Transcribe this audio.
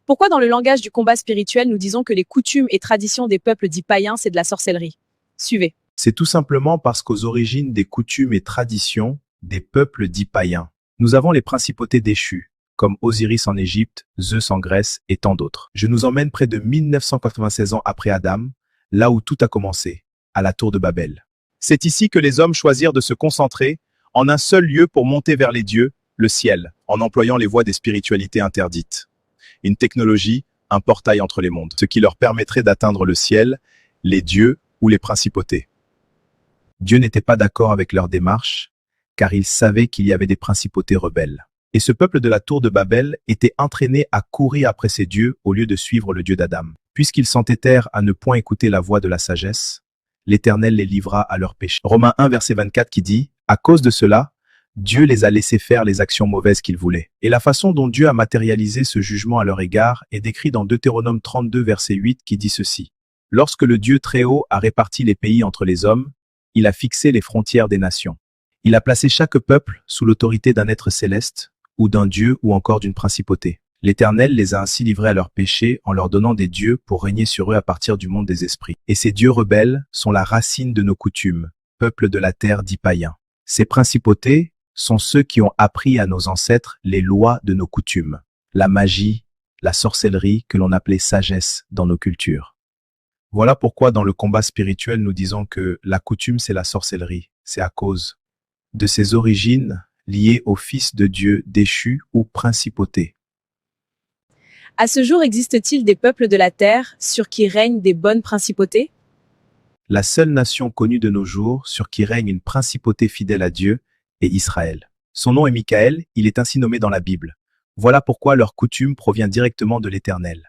Pourquoi dans le langage du combat spirituel, nous disons que les coutumes et traditions des peuples dits païens, c'est de la sorcellerie? Suivez. C'est tout simplement parce qu'aux origines des coutumes et traditions des peuples dits païens, nous avons les principautés déchues, comme Osiris en Égypte, Zeus en Grèce et tant d'autres. Je nous emmène près de 1996 ans après Adam, là où tout a commencé, à la tour de Babel. C'est ici que les hommes choisirent de se concentrer en un seul lieu pour monter vers les dieux, le ciel, en employant les voies des spiritualités interdites. Une technologie, un portail entre les mondes, ce qui leur permettrait d'atteindre le ciel, les dieux ou les principautés. Dieu n'était pas d'accord avec leur démarche, car il savait qu'il y avait des principautés rebelles. Et ce peuple de la tour de Babel était entraîné à courir après ces dieux au lieu de suivre le Dieu d'Adam. Puisqu'ils s'entêtèrent à ne point écouter la voix de la sagesse, l'Éternel les livra à leurs péchés. Romains 1, verset 24 qui dit « À cause de cela, Dieu les a laissés faire les actions mauvaises qu'ils voulaient. » Et la façon dont Dieu a matérialisé ce jugement à leur égard est décrit dans Deutéronome 32, verset 8 qui dit ceci. « Lorsque le Dieu Très-Haut a réparti les pays entre les hommes, il a fixé les frontières des nations. Il a placé chaque peuple sous l'autorité d'un être céleste, ou d'un dieu, ou encore d'une principauté. L'Éternel les a ainsi livrés à leurs péchés en leur donnant des dieux pour régner sur eux à partir du monde des esprits. Et ces dieux rebelles sont la racine de nos coutumes, peuple de la terre dits païens. Ces principautés sont ceux qui ont appris à nos ancêtres les lois de nos coutumes, la magie, la sorcellerie que l'on appelait sagesse dans nos cultures. Voilà pourquoi dans le combat spirituel nous disons que la coutume c'est la sorcellerie, c'est à cause de ses origines liées au Fils de Dieu déchu ou principauté. À ce jour, existe-t-il des peuples de la terre sur qui règnent des bonnes principautés? La seule nation connue de nos jours sur qui règne une principauté fidèle à Dieu est Israël. Son nom est Michaël, il est ainsi nommé dans la Bible. Voilà pourquoi leur coutume provient directement de l'Éternel.